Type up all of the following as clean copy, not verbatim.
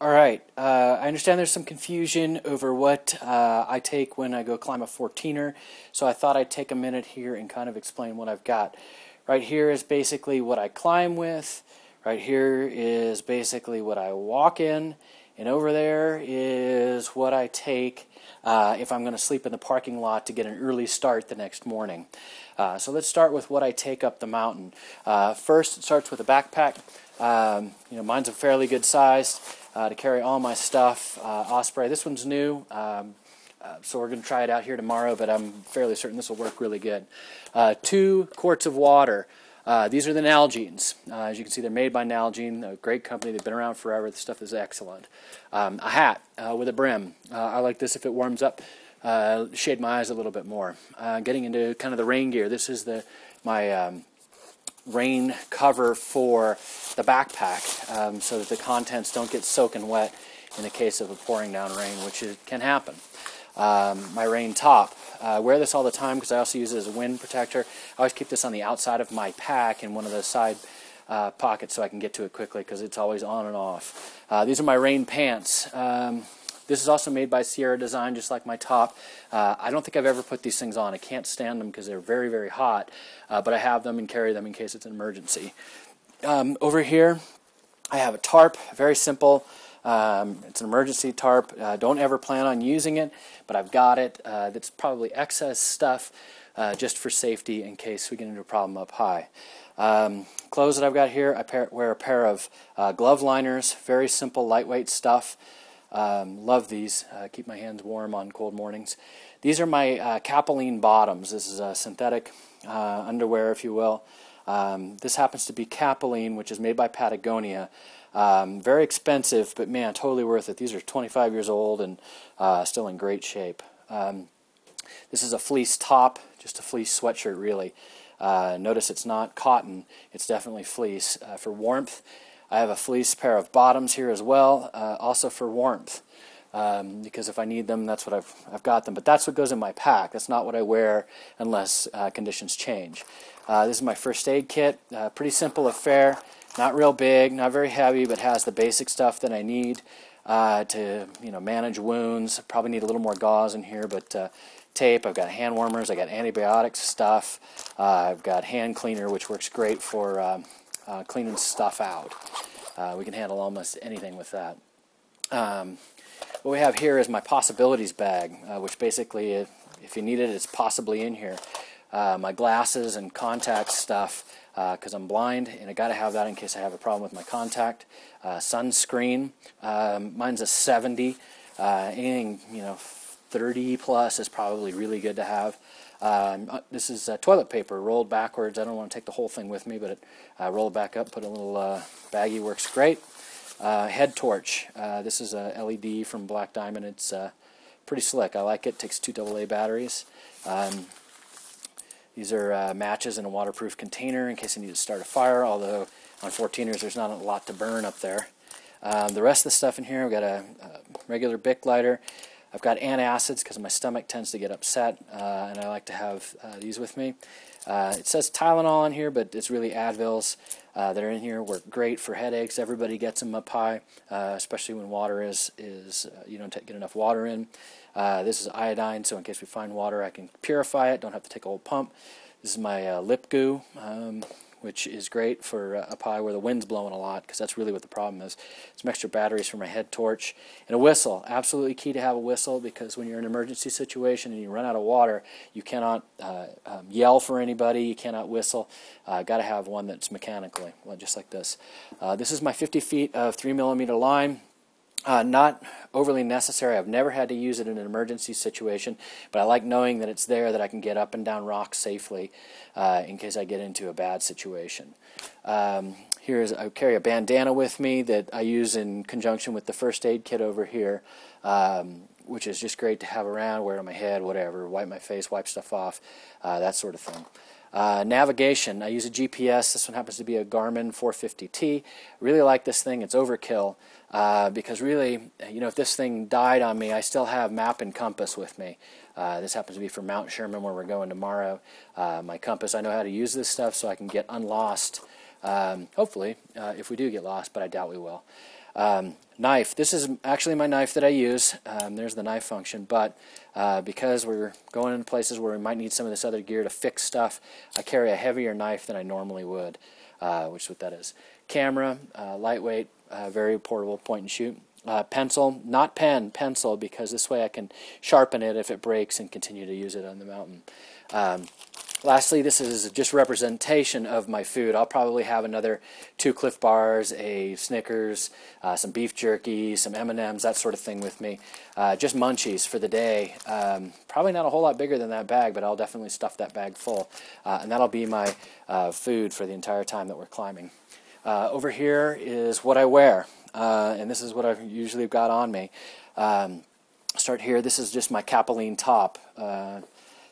All right. I understand there's some confusion over what I take when I go climb a 14er, so I thought I'd take a minute here and kind of explain what I've got. Right here is basically what I climb with. Right here is basically what I walk in, and over there is what I take if I'm going to sleep in the parking lot to get an early start the next morning. So let's start with what I take up the mountain. First, it starts with a backpack. Mine's a fairly good size to carry all my stuff. Osprey, this one's new, so we're going to try it out here tomorrow, but I'm fairly certain this will work really good. 2 quarts of water. These are the Nalgene's. As you can see, they're made by Nalgene, a great company. They've been around forever. The stuff is excellent. A hat with a brim. I like this if it warms up. Shade my eyes a little bit more. Getting into kind of the rain gear. This is my rain cover for the backpack so that the contents don't get soaking wet in the case of a pouring down rain, which can happen. My rain top. I wear this all the time because I also use it as a wind protector. I always keep this on the outside of my pack in one of those side pockets so I can get to it quickly because it's always on and off. These are my rain pants. This is also made by Sierra Design, just like my top. I don't think I've ever put these things on. I can't stand them because they're very, very hot, but I have them and carry them in case it's an emergency. Over here, I have a tarp, very simple. It's an emergency tarp. Don't ever plan on using it, but I've got it. That's probably excess stuff just for safety in case we get into a problem up high. Clothes that I've got here, I wear a pair of glove liners, very simple, lightweight stuff. Love these. Keep my hands warm on cold mornings. These are my Capilene bottoms. This is a synthetic underwear, if you will. This happens to be Capilene, which is made by Patagonia. Very expensive, but man, totally worth it. These are 25 years old and still in great shape. This is a fleece top, just a fleece sweatshirt, really. Notice it's not cotton. It's definitely fleece. For warmth, I have a fleece pair of bottoms here as well, also for warmth, because if I need them, that's what I've got them. But that's what goes in my pack. That's not what I wear unless conditions change. This is my first aid kit. Pretty simple affair. Not real big, not very heavy, but has the basic stuff that I need to manage wounds. Probably need a little more gauze in here, but tape. I've got hand warmers. I got antibiotics stuff. I've got hand cleaner, which works great for cleaning stuff out. We can handle almost anything with that. What we have here is my possibilities bag, which basically, if you need it, it's possibly in here. My glasses and contact stuff, because I'm blind, and I got to have that in case I have a problem with my contact. Sunscreen, mine's a 70. Anything 30 plus is probably really good to have. This is toilet paper rolled backwards. I don't want to take the whole thing with me, but roll it back up, put a little baggie, works great. Head torch. This is a LED from Black Diamond. It's pretty slick. I like it. Takes 2 AA batteries. These are matches in a waterproof container in case I need to start a fire, although on 14ers there's not a lot to burn up there. The rest of the stuff in here, I've got a regular Bic lighter. I've got antacids because my stomach tends to get upset, and I like to have these with me. It says Tylenol in here, but it's really Advils that are in here. Work great for headaches. Everybody gets them up high, especially when water is you don't get enough water in. This is iodine, so in case we find water, I can purify it. Don't have to take a whole pump. This is my lip goo, which is great for up high where the wind's blowing a lot, because that's really what the problem is. Some extra batteries for my head torch. And a whistle. Absolutely key to have a whistle, because when you're in an emergency situation and you run out of water, you cannot yell for anybody, you cannot whistle. Got to have one that's mechanically, just like this. This is my 50 feet of 3mm line. Not overly necessary. I've never had to use it in an emergency situation, but I like knowing that it's there, that I can get up and down rocks safely in case I get into a bad situation. I carry a bandana with me that I use in conjunction with the first aid kit over here, which is just great to have around, wear it on my head, whatever, wipe my face, wipe stuff off, that sort of thing. Navigation, I use a GPS. This one happens to be a Garmin 450T. Really like this thing. It's overkill because really, if this thing died on me, I still have map and compass with me. This happens to be for Mount Sherman, where we're going tomorrow. My compass, I know how to use this stuff so I can get unlost, hopefully, if we do get lost, but I doubt we will. Knife. This is actually my knife that I use. There's the knife function, but because we're going into places where we might need some of this other gear to fix stuff, I carry a heavier knife than I normally would, which is what that is. Camera, lightweight, very portable, point and shoot. Pencil, not pen, pencil, because this way I can sharpen it if it breaks and continue to use it on the mountain. Lastly, this is just representation of my food. I'll probably have another 2 Cliff Bars, a Snickers, some beef jerky, some M&Ms, that sort of thing with me. Just munchies for the day. Probably not a whole lot bigger than that bag, but I'll definitely stuff that bag full. And that'll be my food for the entire time that we're climbing. Over here is what I wear, and this is what I've usually got on me. Start here. This is just my Capilene top.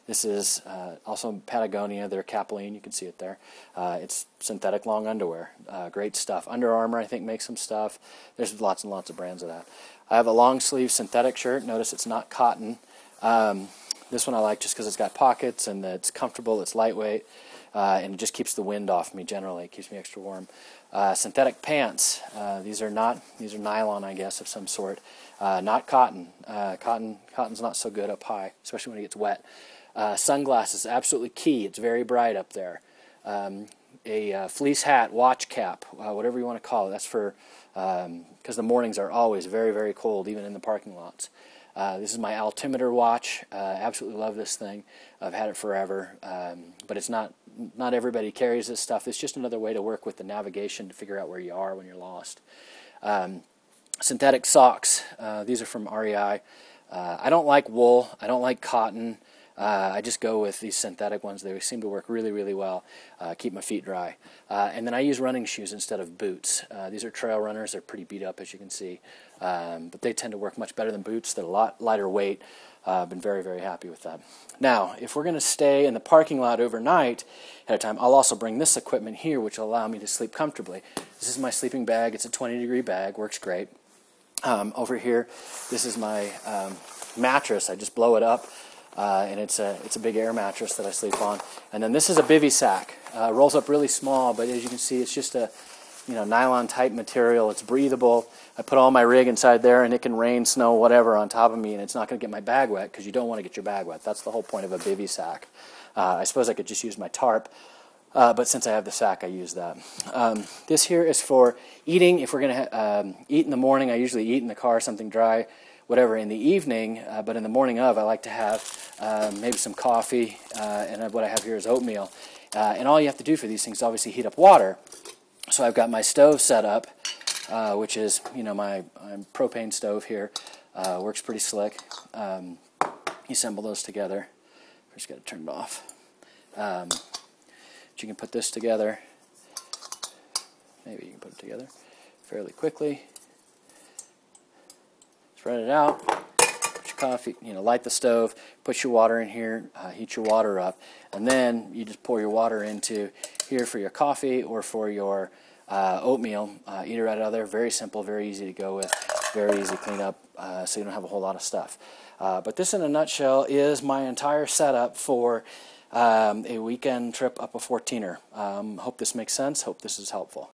This is also Patagonia, their Capilene, you can see it there. It's synthetic long underwear, great stuff. Under Armour, I think, makes some stuff. There's lots and lots of brands of that. I have a long sleeve synthetic shirt. Notice it's not cotton. This one I like just because it's got pockets and it's comfortable, it's lightweight, and it just keeps the wind off me generally. It keeps me extra warm. Synthetic pants. These are nylon, I guess, of some sort. Not cotton. Cotton's not so good up high, especially when it gets wet. Sunglasses, absolutely key. It's very bright up there. A fleece hat, watch cap, whatever you want to call it. That's for, because the mornings are always very, very cold, even in the parking lots. This is my altimeter watch. Absolutely love this thing. I've had it forever, but it's not everybody carries this stuff. It's just another way to work with the navigation to figure out where you are when you're lost. Synthetic socks. These are from REI. I don't like wool. I don't like cotton. I just go with these synthetic ones. They seem to work really, really well. Keep my feet dry. And then I use running shoes instead of boots. These are trail runners. They're pretty beat up, as you can see. But they tend to work much better than boots. They're a lot lighter weight. I've been very, very happy with that. Now, if we're going to stay in the parking lot overnight at a time, I'll also bring this equipment here, which will allow me to sleep comfortably. This is my sleeping bag. It's a 20-degree bag. Works great. Over here, this is my mattress. I just blow it up. And it's a big air mattress that I sleep on. And then this is a bivy sack. Rolls up really small, but as you can see, it's just a nylon type material. It's breathable. I put all my rig inside there, and it can rain, snow, whatever on top of me, and it's not going to get my bag wet because you don't want to get your bag wet. That's the whole point of a bivy sack. I suppose I could just use my tarp, but since I have the sack, I use that. This here is for eating. If we're going to eat in the morning, I usually eat in the car, something dry, whatever, in the evening, but in the morning of, I like to have maybe some coffee, and what I have here is oatmeal. And all you have to do for these things is obviously heat up water. So I've got my stove set up, which is, my propane stove here. Works pretty slick. You assemble those together. Just got to turn it off. But you can put this together. Maybe you can put it together fairly quickly. Spread it out, put your coffee, light the stove, put your water in here, heat your water up, and then you just pour your water into here for your coffee or for your oatmeal. Eat it right out of there. Very simple, very easy to go with, very easy to clean up, so you don't have a whole lot of stuff. But this, in a nutshell, is my entire setup for a weekend trip up a 14er. Hope this makes sense. Hope this is helpful.